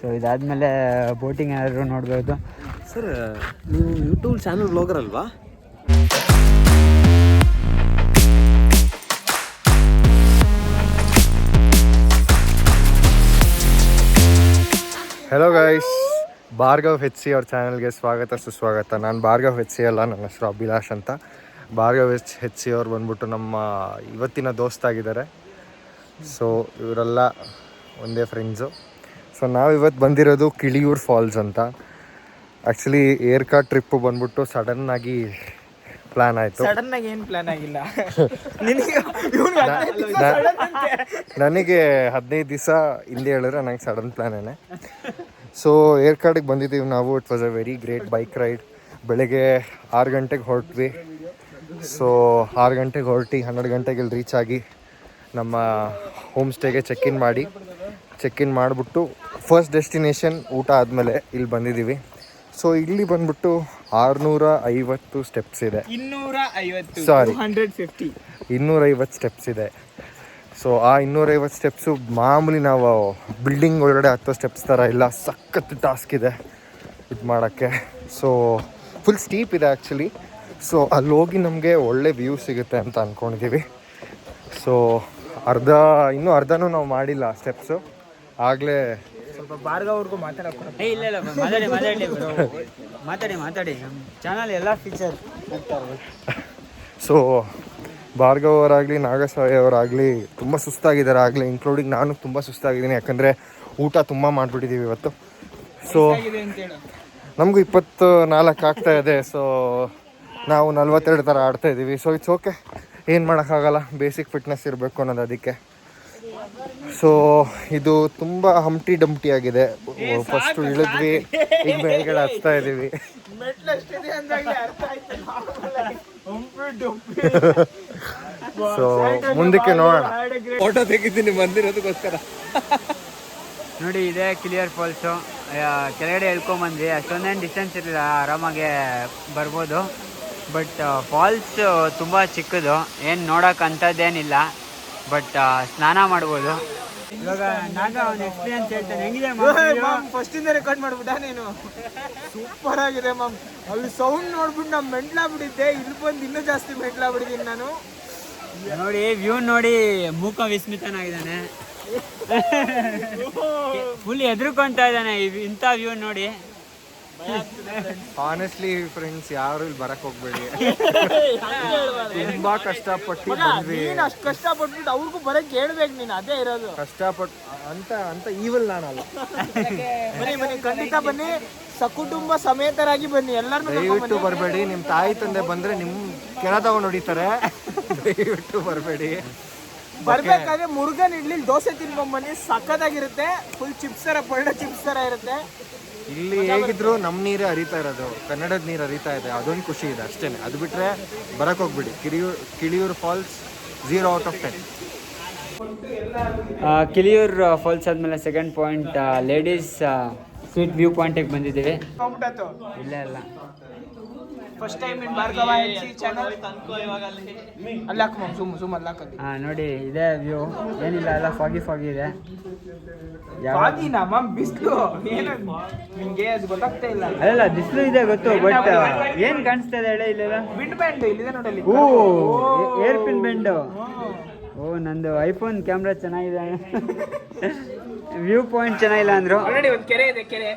So ಇದಾದಮೇಲೆ boating ಏನಾದರೂ ನೋಡ್ಬೋದು. ಸರ್ ನೀವು ಯೂಟ್ಯೂಬ್ ಚಾನಲ್ ಬ್ಲಾಗರ್ ಅಲ್ವಾ? ಹೆಲೋ ಗೈಸ್, ಭಾರ್ಗವ್ HC ಅವ್ರ ಚಾನಲ್ಗೆ ಸ್ವಾಗತ ಸುಸ್ವಾಗತ. ನಾನು ಭಾರ್ಗವ್ HC ಅಲ್ಲ, ನನ್ನ ಹೆಸರು ಅಭಿಲಾಷ್ ಅಂತ. ಭಾರ್ಗವ್ HC ಅವ್ರು ಬಂದ್ಬಿಟ್ಟು ನಮ್ಮ ಇವತ್ತಿನ ದೋಸ್ತಾಗಿದ್ದಾರೆ. ಸೊ ಇವರೆಲ್ಲ ಒಂದೇ ಫ್ರೆಂಡ್ಸು. ಸೊ ನಾವಿವತ್ತು ಬಂದಿರೋದು ಕಿಳಿಯೂರು ಫಾಲ್ಸ್ ಅಂತ. ಆ್ಯಕ್ಚುಲಿ ಏರ್ಕಾ ಟ್ರಿಪ್ಪು ಬಂದ್ಬಿಟ್ಟು ಸಡನ್ನಾಗಿ ಪ್ಲ್ಯಾನ್ ಆಯಿತು. ಸಡನ್ನಾಗಿ ಏನು ಪ್ಲ್ಯಾನ್ ಆಗಿಲ್ಲ. ನನಗೆ 15 ದಿವಸ ಹಿಂದೆ ಹೇಳಿದ್ರೆ ನನಗೆ ಸಡನ್ ಪ್ಲ್ಯಾನೇನೆ. ಸೊ ಏರ್ಕಾಡಿಗೆ ಬಂದಿದ್ದೀವಿ ನಾವು. It was a very great bike ride. ಬೆಳಗ್ಗೆ 6 ಗಂಟೆಗೆ ಹೊರಟ್ವಿ. ಸೊ 6 ಗಂಟೆಗೆ ಹೊರಟಿ 12 ಗಂಟೆಗೆ ಇಲ್ಲಿ ರೀಚ್ ಆಗಿ ನಮ್ಮ ಹೋಮ್ ಸ್ಟೇಗೆ ಚೆಕ್ ಇನ್ ಮಾಡಿಬಿಟ್ಟು ಫಸ್ಟ್ ಡೆಸ್ಟಿನೇಷನ್ ಊಟ ಆದಮೇಲೆ ಇಲ್ಲಿ ಬಂದಿದ್ದೀವಿ. ಸೊ ಇಲ್ಲಿ ಬಂದ್ಬಿಟ್ಟು 650 ಸ್ಟೆಪ್ಸ್ ಇದೆ. 250 ಸ್ಟೆಪ್ಸ್ ಇದೆ. ಸೊ ಆ 250 ಸ್ಟೆಪ್ಸು ಮಾಮೂಲಿ ನಾವು ಬಿಲ್ಡಿಂಗ್ ಒಳಗಡೆ ಹತ್ತೋ ಸ್ಟೆಪ್ಸ್ ಥರ ಇಲ್ಲ, ಸಖತ್ ಟಾಸ್ಕ್ ಇದೆ ಇದು ಮಾಡೋಕ್ಕೆ. ಸೊ ಫುಲ್ ಸ್ಟೀಪ್ ಇದೆ ಆ್ಯಕ್ಚುಲಿ. ಸೊ ಅಲ್ಲಿ ಹೋಗಿ ನಮಗೆ ಒಳ್ಳೆ ವ್ಯೂ ಸಿಗುತ್ತೆ ಅಂತ ಅಂದ್ಕೊಂಡಿದ್ದೀವಿ. ಸೊ ಇನ್ನೂ ಅರ್ಧನೂ ನಾವು ಮಾಡಿಲ್ಲ ಸ್ಟೆಪ್ಸು. ಆಗಲೇ ಸ್ವಲ್ಪ ಭಾರ್ಗವ್ರಿಗೂ ಮಾತಾಡೋಕೆ ಇಲ್ಲ ಮಾತಾಡಿ ಚಾನಲ್ ಎಲ್ಲ ಫೀಚರ್. ಸೊ ಭಾರ್ಗವ್ ಅವರಾಗಲಿ ನಾಗಸಾಯಿ ಅವರಾಗಲಿ ತುಂಬ ಸುಸ್ತಾಗಿದ್ದಾರೆ ಆಗಲೇ, ಇನ್ಕ್ಲೂಡಿಂಗ್ ನಾನು ತುಂಬ ಸುಸ್ತಾಗಿದ್ದೀನಿ. ಯಾಕಂದರೆ ಊಟ ತುಂಬ ಮಾಡಿಬಿಟ್ಟಿದ್ದೀವಿ ಇವತ್ತು. ಸೊ ನಮಗೂ 24 ಆಗ್ತಾ ಇದೆ. ಸೊ ನಾವು 42 ಥರ ಆಡ್ತಾಯಿದ್ದೀವಿ. ಸೊ ಇಟ್ಸ್ ಓಕೆ, ಏನು ಮಾಡೋಕ್ಕಾಗಲ್ಲ, ಬೇಸಿಕ್ ಫಿಟ್ನೆಸ್ ಇರಬೇಕು ಅನ್ನೋದು ಅದಕ್ಕೆ. ಸೊ ಇದು ತುಂಬ ಹಂಪ್ಟಿ ಡಂಪ್ಟಿ ಆಗಿದೆ. ಫಸ್ಟು ಇಳಿದ್ವಿ, ಈಗ ಮೇಲ್ಗಡೆ ಹಚ್ತಾ ಇದ್ದೀವಿ. ಸೊ ಮುಂದಕ್ಕೆ ನೋಡೋಣ. ಫೋಟೋ ತೆಗಿತೀನಿ ಬಂದಿರೋದಕ್ಕೋಸ್ಕರ. ನೋಡಿ, ಇದೆ ಕಿಳಿಯೂರು ಫಾಲ್ಸು. ಕೆಳಗಡೆ ಹೇಳ್ಕೊಂಬಂದ್ವಿ, ಅಷ್ಟೊಂದೇನು ಡಿಸ್ಟೆನ್ಸ್ ಇರಲಿಲ್ಲ, ಆರಾಮಾಗೆ ಬರ್ಬೋದು. ಬಟ್ ಫಾಲ್ಸ್ ತುಂಬ ಚಿಕ್ಕದು, ಏನು ನೋಡೋಕೆ ಅಂಥದ್ದೇನಿಲ್ಲ. ಬಟ್ ಸ್ನಾನ ಮಾಡ್ಬೋದು. ಇವಾಗ ನಾಗ ಅವನ ಎಕ್ಸ್ಪೀರಿಯನ್ಸ್ ಹೇಳ್ತಾನೆ. ಹೆಂಗಿದೆ ಫಸ್ಟಿಂದ ರೆಕಾರ್ಡ್ ಮಾಡ್ಬಿಟ್ಟ ನೀನು? ಸೂಪರ್ ಆಗಿದೆ ಮ್ಯಾಮ್. ಅಲ್ಲಿ ಸೌಂಡ್ ನೋಡ್ಬಿಟ್ಟು ನಾವು ಮೆಂಟ್ಲಾಗ್ಬಿಟ್ಟಿದ್ದೆ. ಇಲ್ಲಿ ಬಂದು ಇನ್ನೂ ಜಾಸ್ತಿ ಮೆಂಟ್ಲಾಗ್ಬಿಟ್ಟಿದ್ದೀನಿ ನಾನು. ನೋಡಿ ವ್ಯೂ ನೋಡಿ ಮೂಕ ವಿಸ್ಮಿತನಾಗಿದ್ದಾನೆ. ಫುಲ್ ಎದ್ರುಕೊಂತ ಇದ್ದಾನೆ ಇಂಥ ವ್ಯೂ ನೋಡಿ. ಆನೆಸ್ಟ್ಲಿ ಫ್ರೆಂಡ್ಸ್, ಯಾರು ಇಲ್ಲಿ ಬರಕ್ ಹೋಗ್ಬೇಡಿ. ತುಂಬಾ ಕಷ್ಟಪಟ್ಟು ಬಂದ್ವಿ. ನೀನು ಅಷ್ಟು ಕಷ್ಟಪಟ್ಬಿಟ್ಟು ಅವ್ರಿಗೂ ಬರಕ್ ಹೇಳ್ಬೇಕು ನೀನು. ಅದೇ ಇರೋದು ಕಷ್ಟಪಟ್ಟು ಅಂತ ಈವಲ್ ನಾನಲ್ಲ. ಬನ್ನಿ ಖಂಡಿತ ಬನ್ನಿ, ಸಕುಟುಂಬ ಸಮೇತರಾಗಿ ಬನ್ನಿ. ಎಲ್ಲರನ್ನೂ ದಯವಿಟ್ಟು ಬರಬೇಡಿ. ನಿಮ್ಮ ತಾಯಿ ತಂದೆ ಬಂದ್ರೆ ನಿಮ್ ಕೆಳ ತಗೊಂಡು ಹೊಡಿತಾರೆ. ದಯವಿಟ್ಟು ಬರಬೇಡಿ. ಬರ್ಬೇಕಾದ್ರೆ ಮುರುಗನ್ ಇಡ್ಲಿ ದೋಸೆ ತಿನ್ಕೊಂಡ್ಬನ್ನಿ, ಸಖತ್ತಾಗಿರುತ್ತೆ. ಫುಲ್ ಚಿಪ್ಸ್ ಥರ, ಪೊಳ್ಳೆ ಚಿಪ್ಸ್ ಥರ ಇರುತ್ತೆ. ಇಲ್ಲಿ ಹೇಗಿದ್ರು ನಮ್ಮ ನೀರೇ ಹರಿತಾ ಇರೋದು, ಕನ್ನಡದ ನೀರು ಹರಿತಾ ಇದೆ, ಅದೊಂದು ಖುಷಿ ಇದೆ ಅಷ್ಟೇ. ಅದು ಬಿಟ್ಟರೆ ಬರಕ್ಕೆ ಹೋಗ್ಬಿಡಿ. Kiliyur Falls 0 out of 10. Kiliyur Falls ಆದಮೇಲೆ second point ladies seat view ಪಾಯಿಂಟಿಗೆ ಬಂದಿದ್ದೀವಿ. ಇಲ್ಲ first time in Bhargava HC channel. ಅಲ್ಲಾಕ ಸುಮ್ಮ ಅಲ್ಲಾಕಲ್ಲಿ. ನೋಡಿ, ಇದೇ ವ್ಯೂ. ಏನಿಲ್ಲ, ಎಲ್ಲ ಫಾಗಿ ಇದೆ. ಬಿಸಿಲು ನಿಂಗೆ ಅದು ಗೊತ್ತಾಗ್ತಾ ಇಲ್ಲ. ಅಲ್ಲ, ಬಿಸಿಲು ಇದೆ ಗೊತ್ತು, ಬಟ್ ಏನ್ ಕಾಣಿಸ್ತಾ ಇದೆ ಹೇಳಿ? ಇಲ್ಲೆಲ್ಲ ವಿಂಡ್ ಬ್ಯಾಂಡ್ ಇಲ್ಲಿದೆ ನೋಡಿ. Hairpin bend. ನಂದು ಐಫೋನ್ ಕ್ಯಾಮ್ರಾ ಚೆನ್ನಾಗಿದೆ, ವ್ಯೂ ಪಾಯಿಂಟ್ ಚೆನ್ನಾಗಿಲ್ಲ ಅಂದ್ರು. ಒಂದು ಕೆರೆ ಇದೆ, ಕೆರೆ.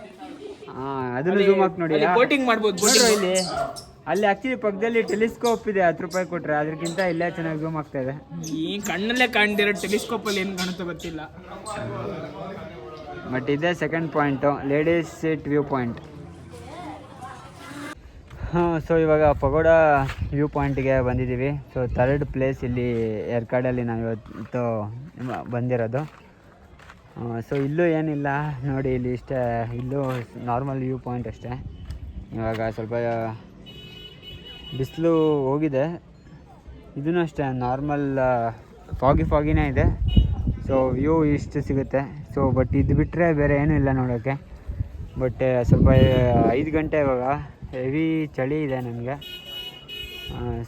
ಅದನ್ನು ಝೂಮ್ ಹಾಕಿ ನೋಡಿ. ಬೋಟಿಂಗ್ ಮಾಡ್ಬೋದು ಇಲ್ಲಿ. ಅಲ್ಲಿ ಆಕ್ಚುಲಿ ಪಕ್ಕದಲ್ಲಿ ಟೆಲಿಸ್ಕೋಪ್ ಇದೆ, 10 ರೂಪಾಯಿ ಕೊಟ್ರೆ. ಅದಕ್ಕಿಂತ ಇಲ್ಲೇ ಚೆನ್ನಾಗಿ ಝೂಮ್ ಆಗ್ತಾ ಇದೆ. ಈ ಕಣ್ಣಲ್ಲೇ ಕಾಣ್ದಿರೋ ಟೆಲಿಸ್ಕೋಪ್ ಅಲ್ಲಿ ಏನು ಕಾಣುತ್ತೋ ಗೊತ್ತಿಲ್ಲ. ಬಟ್ ಇದೇ second point, ladies seat view point. So ಇವಾಗ ಪಗೋಡ ವ್ಯೂ ಪಾಯಿಂಟಿಗೆ ಬಂದಿದ್ದೀವಿ. ಸೊ 3rd ಪ್ಲೇಸ್ ಇಲ್ಲಿ ಏರ್ಕಾಡಲ್ಲಿ ನಾವು ಇವತ್ತು ಬಂದಿರೋದು. ಸೊ ಇಲ್ಲೂ ಏನಿಲ್ಲ ನೋಡಿ, ಇಲ್ಲಿ ಇಷ್ಟೇ. ಇಲ್ಲೂ ನಾರ್ಮಲ್ ವ್ಯೂ ಪಾಯಿಂಟ್ ಅಷ್ಟೇ. ಇವಾಗ ಸ್ವಲ್ಪ ಬಿಸಿಲು ಹೋಗಿದೆ. ಇದೂ ಅಷ್ಟೇ ನಾರ್ಮಲ್ ಫಾಗಿನೇ ಇದೆ. ಸೊ ವ್ಯೂ ಇಷ್ಟು ಸಿಗುತ್ತೆ. ಸೊ ಬಟ್ ಇದು ಬಿಟ್ಟರೆ ಬೇರೆ ಏನೂ ಇಲ್ಲ ನೋಡೋಕ್ಕೆ. ಬಟ್ ಸ್ವಲ್ಪ 5 ಗಂಟೆ ಇವಾಗ, ಹೆವಿ ಚಳಿ ಇದೆ ನನಗೆ.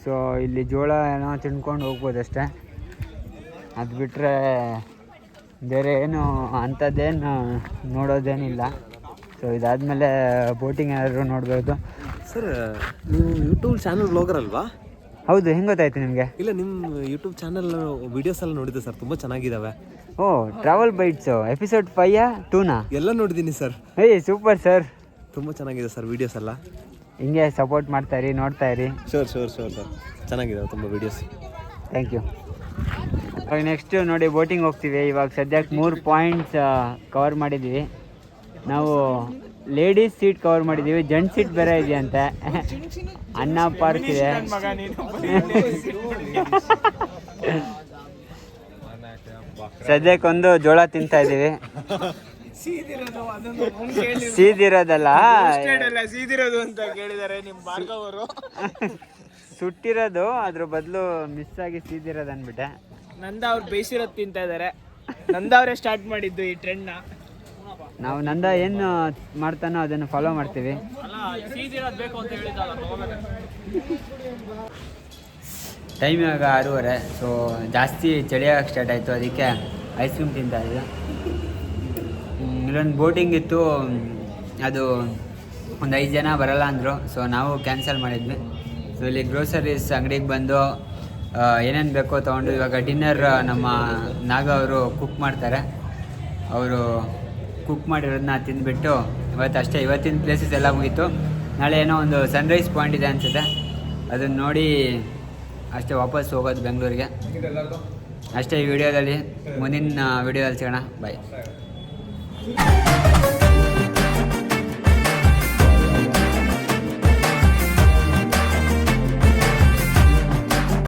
ಸೊ ಇಲ್ಲಿ ಜೋಳ ಏನೋ ತಿನ್ಕೊಂಡು ಹೋಗ್ಬೋದಷ್ಟೇ. ಅದು ಬಿಟ್ಟರೆ ಬೇರೆ ಏನು ಅಂಥದ್ದೇನು ನೋಡೋದೇನಿಲ್ಲ. ಸೊ ಇದಾದಮೇಲೆ ಬೋಟಿಂಗ್ ಏನಾದರೂ ನೋಡ್ಬೋದು. ಸರ್ ನೀವು ಯೂಟ್ಯೂಬ್ ಚಾನಲ್ ಬ್ಲಾಗರ್ ಅಲ್ವಾ? ಹೌದು, ಹೆಂಗೆ ಗೊತ್ತಾಯ್ತು ನಿಮಗೆ? ಇಲ್ಲ, ನಿಮ್ಮ ಯೂಟ್ಯೂಬ್ ಚಾನಲ್ ವಿಡಿಯೋಸ್ ಎಲ್ಲ ನೋಡಿದ್ದೆ ಸರ್, ತುಂಬ ಚೆನ್ನಾಗಿದ್ದಾವೆ. ಓ, ಟ್ರಾವೆಲ್ ಬೈಟ್ಸು ಎಪಿಸೋಡ್ 5 2 ಎಲ್ಲ ನೋಡಿದ್ದೀನಿ ಸರ್. ಏಯ್ ಸೂಪರ್ ಸರ್, ತುಂಬ ಚೆನ್ನಾಗಿದೆ ಸರ್ ವಿಡಿಯೋಸ್ ಎಲ್ಲ. ಹಿಂಗೆ ಸಪೋರ್ಟ್ ಮಾಡ್ತಾಯಿರಿ, ನೋಡ್ತಾ ಇರಿ. ಶೋರ್ ಸರ್, ಚೆನ್ನಾಗಿದ್ದಾವೆ ತುಂಬ ವಿಡಿಯೋಸ್. Thank you. ಇವಾಗ ನೆಕ್ಸ್ಟು ನೋಡಿ ಬೋಟಿಂಗ್ ಹೋಗ್ತೀವಿ. ಇವಾಗ ಸದ್ಯಕ್ಕೆ 3 ಪಾಯಿಂಟ್ಸ್ ಕವರ್ ಮಾಡಿದ್ದೀವಿ. ನಾವು ಲೇಡೀಸ್ ಸೀಟ್ ಕವರ್ ಮಾಡಿದ್ದೀವಿ, ಜೆಂಟ್ಸ್ ಸೀಟ್ ಬೇರೆ ಇದೆಯಂತೆ. ಅನ್ನ ಪಾರ್ಕ್ ಇದೆ. ಸದ್ಯಕ್ಕೊಂದು ಜೋಳ ತಿಂತಾ ಇದ್ದೀವಿ. ಸೀದಿರೋದಲ್ಲ, ಸೀದಿರೋದು ಅಂತ ಕೇಳಿದ್ದಾರೆ ನಿಮ್ಮ ಭಾರ್ಗವ್ ಅವರು. ಸುಟ್ಟಿರೋದು, ಅದ್ರ ಬದಲು ಮಿಸ್ ಆಗಿ ಸೀದಿರೋದು ಅಂದ್ಬಿಟ್ಟೆ. ನಂದ ಅವ್ರು ಬೇಯಿಸಿರೋದು ತಿಂತಾ ಇದ್ದಾರೆ. ನಂದ ಅವರೇ ಸ್ಟಾರ್ಟ್ ಮಾಡಿದ್ದು ಈ ಟ್ರೆಂಡ್ನ. ನಾವು ನಂದ ಏನು ಮಾಡ್ತಾನೋ ಅದನ್ನು ಫಾಲೋ ಮಾಡ್ತೀವಿ. ಟೈಮ್ ಇವಾಗ 6:30. ಸೊ ಜಾಸ್ತಿ ಚಳಿ ಆಗಕ್ಕೆ ಸ್ಟಾರ್ಟ್ ಆಯಿತು, ಅದಕ್ಕೆ ಐಸ್ ಕ್ರೀಮ್ ತಿಂತಾ ಇದ್ದೆ. ಇಲ್ಲೊಂದು ಬೋಟಿಂಗ್ ಇತ್ತು, ಅದು ಒಂದು 5 ಜನ ಬರಲ್ಲ ಅಂದರು. ಸೊ ನಾವು ಕ್ಯಾನ್ಸಲ್ ಮಾಡಿದ್ವಿ. ಸೊ ಇಲ್ಲಿ ಗ್ರೋಸರೀಸ್ ಅಂಗಡಿಗೆ ಬಂದು ಏನೇನು ಬೇಕೋ ತೊಗೊಂಡು ಇವಾಗ ಡಿನ್ನರ್ ನಮ್ಮ ನಾಗ ಅವರು ಕುಕ್ ಮಾಡ್ತಾರೆ. ಅವರು ಕುಕ್ ಮಾಡಿರೋದನ್ನ ತಿಂದುಬಿಟ್ಟು ಇವತ್ತಷ್ಟೇ, ಇವತ್ತಿನ ಪ್ಲೇಸಸ್ ಎಲ್ಲ ಮುಗೀತು. ನಾಳೆ ಏನೋ ಒಂದು ಸನ್ರೈಸ್ ಪಾಯಿಂಟ್ ಇದೆ ಅನಿಸುತ್ತೆ, ಅದನ್ನು ನೋಡಿ ಅಷ್ಟೇ ವಾಪಸ್ ಹೋಗೋದು ಬೆಂಗಳೂರಿಗೆ. ಅಷ್ಟೇ ಈ ವಿಡಿಯೋದಲ್ಲಿ. ಮುಂದಿನ ವಿಡಿಯೋದಲ್ಲಿ ಸಿಗೋಣ. ಬಾಯ್.